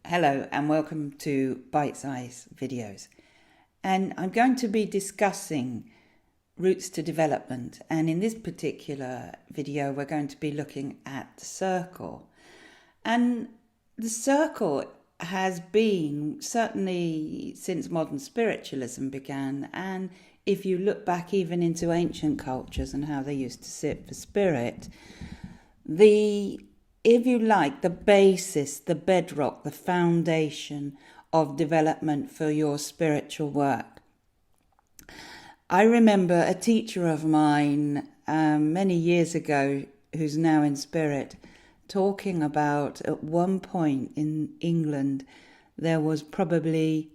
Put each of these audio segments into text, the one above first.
Hello and welcome to Bitesize videos. And I'm going to be discussing routes to development. And in this particular video, we're going to be looking at the circle. And the circle has been, certainly since modern spiritualism began, and if you look back even into ancient cultures and how they used to sit for spirit, if you like, the basis, the bedrock, the foundation of development for your spiritual work. I remember a teacher of mine many years ago, who's now in spirit, talking about at one point in England there were probably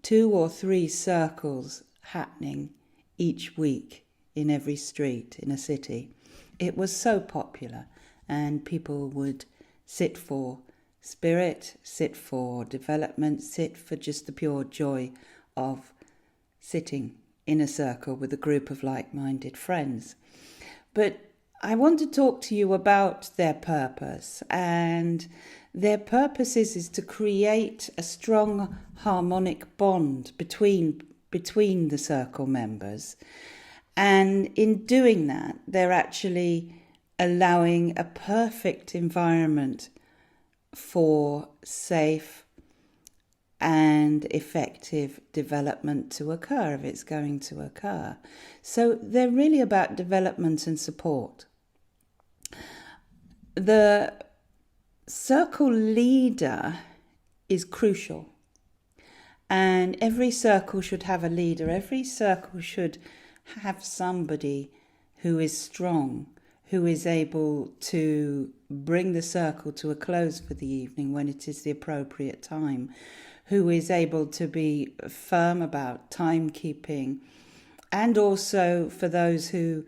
two or three circles happening each week in every street in a city. It was so popular, and people would sit for spirit, sit for development, sit for just the pure joy of sitting in a circle with a group of like-minded friends. But I want to talk to you about their purpose, and their purpose is to create a strong harmonic bond between the circle members. And in doing that, they're actually allowing a perfect environment for safe and effective development to occur, if it's going to occur. So they're really about development and support. The circle leader is crucial. And every circle should have a leader. Every circle should have somebody who is strong, who is able to bring the circle to a close for the evening when it is the appropriate time, who is able to be firm about timekeeping, and also for those who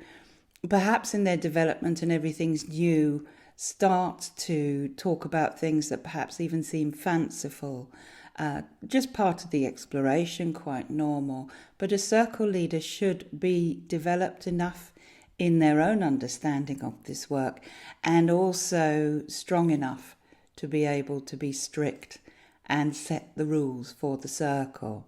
perhaps in their development and everything's new start to talk about things that perhaps even seem fanciful. Just part of the exploration, quite normal. But a circle leader should be developed enough in their own understanding of this work, and also strong enough to be able to be strict and set the rules for the circle.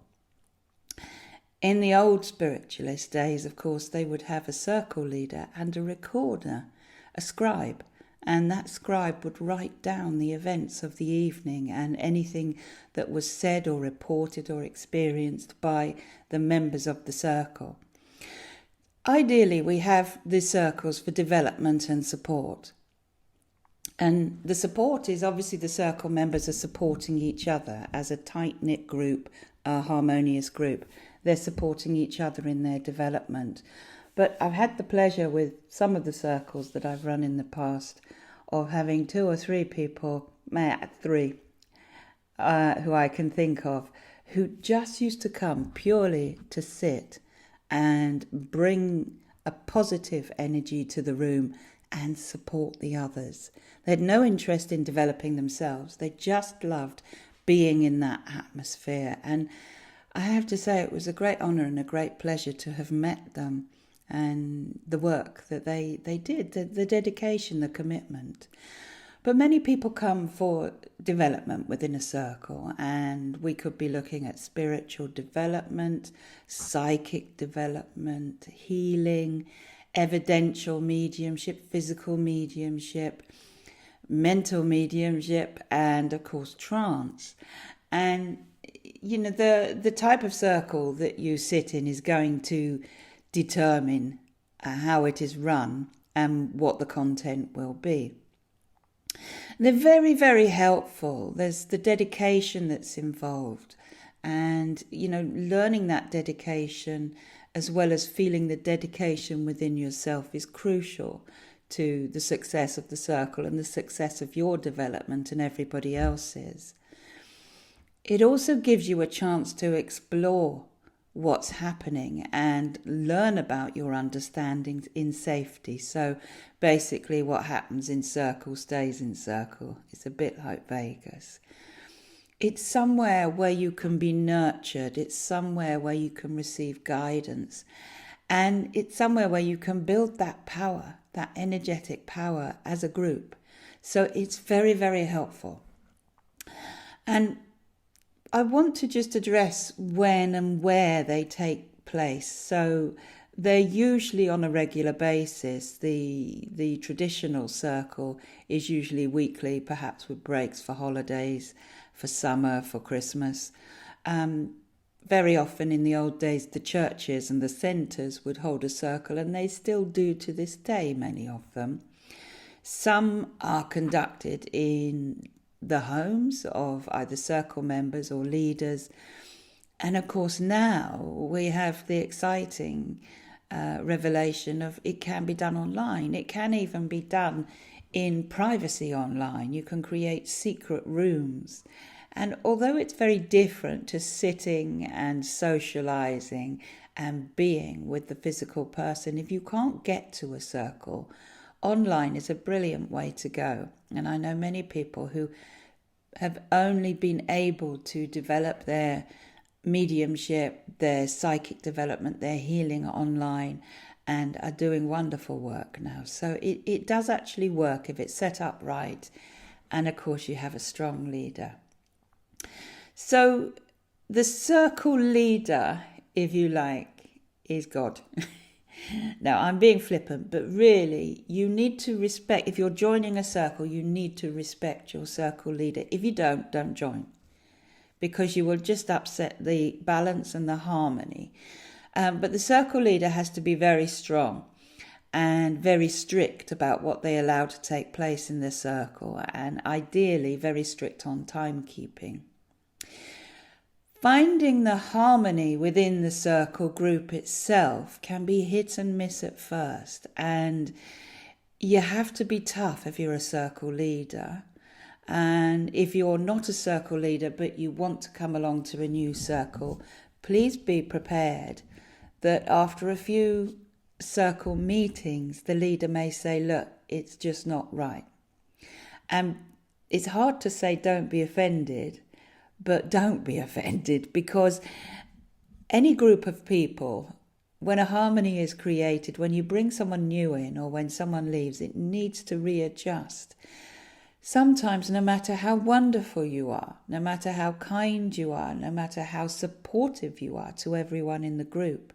In the old spiritualist days, of course, they would have a circle leader and a recorder, a scribe. And that scribe would write down the events of the evening and anything that was said or reported or experienced by the members of the circle. Ideally, we have the circles for development and support. And the support is obviously the circle members are supporting each other as a tight-knit group, a harmonious group. They're supporting each other in their development. But I've had the pleasure with some of the circles that I've run in the past of having two or three people, who I can think of, who just used to come purely to sit and bring a positive energy to the room and support the others. They had no interest in developing themselves. They just loved being in that atmosphere. And I have to say it was a great honour and a great pleasure to have met them, and the work that they did, the dedication, the commitment. But many people come for development within a circle, and we could be looking at spiritual development, psychic development, healing, evidential mediumship, physical mediumship, mental mediumship, and of course trance. And you know, the type of circle that you sit in is going to determine how it is run and what the content will be. They're very, very helpful. There's the dedication that's involved, and learning that dedication as well as feeling the dedication within yourself is crucial to the success of the circle and the success of your development and everybody else's. It also gives you a chance to explore what's happening and learn about your understandings in safety. So basically what happens in circle stays in circle. It's a bit like Vegas. It's somewhere where you can be nurtured. It's somewhere where you can receive guidance. And it's somewhere where you can build that power, that energetic power as a group. So it's very, very helpful. And I want to just address when and where they take place. So they're usually on a regular basis. The traditional circle is usually weekly, perhaps with breaks for holidays, for summer, for Christmas. Very often in the old days, the churches and the centres would hold a circle, and they still do to this day, many of them. Some are conducted in the homes of either circle members or leaders. And of course, now we have the exciting revelation of it can be done online. It can even be done in privacy online. You can create secret rooms. And although it's very different to sitting and socializing and being with the physical person, if you can't get to a circle, online is a brilliant way to go. And I know many people who have only been able to develop their mediumship, their psychic development, their healing online, and are doing wonderful work now. So it does actually work if it's set up right. And of course, you have a strong leader. So the circle leader, if you like, is God. Now, I'm being flippant, but really, you need to respect, if you're joining a circle, you need to respect your circle leader. If you don't join, because you will just upset the balance and the harmony. But the circle leader has to be very strong and very strict about what they allow to take place in the circle, and ideally very strict on timekeeping. Finding the harmony within the circle group itself can be hit and miss at first, and you have to be tough if you're a circle leader. And if you're not a circle leader but you want to come along to a new circle, please be prepared that after a few circle meetings, the leader may say, look, it's just not right. And it's hard to say don't be offended, but don't be offended, because any group of people, when a harmony is created, when you bring someone new in or when someone leaves, it needs to readjust. Sometimes, no matter how wonderful you are, no matter how kind you are, no matter how supportive you are to everyone in the group,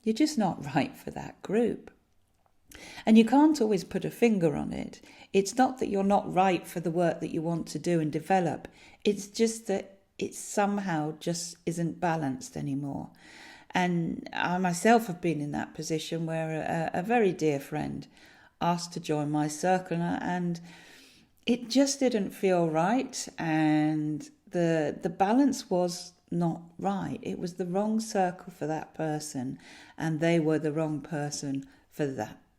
you're just not right for that group. And you can't always put a finger on it. It's not that you're not right for the work that you want to do and develop. It's just that it somehow just isn't balanced anymore. And I myself have been in that position where a very dear friend asked to join my circle, and it just didn't feel right, and the balance was not right. It was the wrong circle for that person, and they were the wrong person for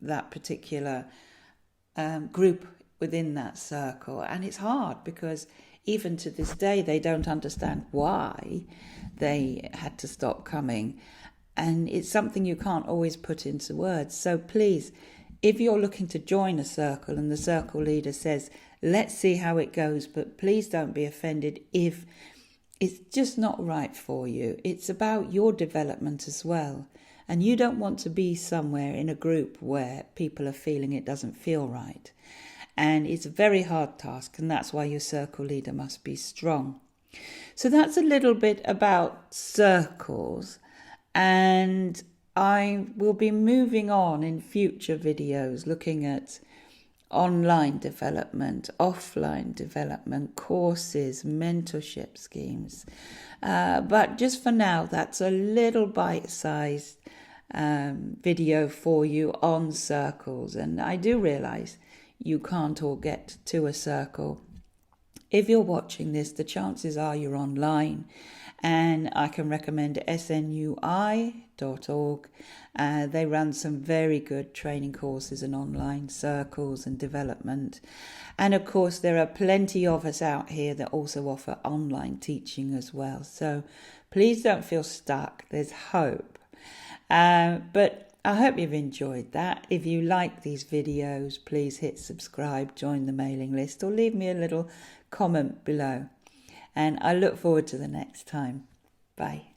that particular group within that circle. And it's hard because even to this day they don't understand why they had to stop coming, and it's something you can't always put into words. So please, if you're looking to join a circle and the circle leader says, let's see how it goes, but please don't be offended if it's just not right for you. It's about your development as well. And you don't want to be somewhere in a group where people are feeling it doesn't feel right. And it's a very hard task, and that's why your circle leader must be strong. So that's a little bit about circles, and I will be moving on in future videos looking at online development, offline development, courses, mentorship schemes. But just for now, that's a little bite-sized video for you on circles. And I do realise you can't all get to a circle. If you're watching this, the chances are you're online, and I can recommend snui.org. They run some very good training courses and online circles and development. And of course, there are plenty of us out here that also offer online teaching as well. So please don't feel stuck. There's hope. But I hope you've enjoyed that. If you like these videos, please hit subscribe, join the mailing list, or leave me a little comment below. And I look forward to the next time. Bye.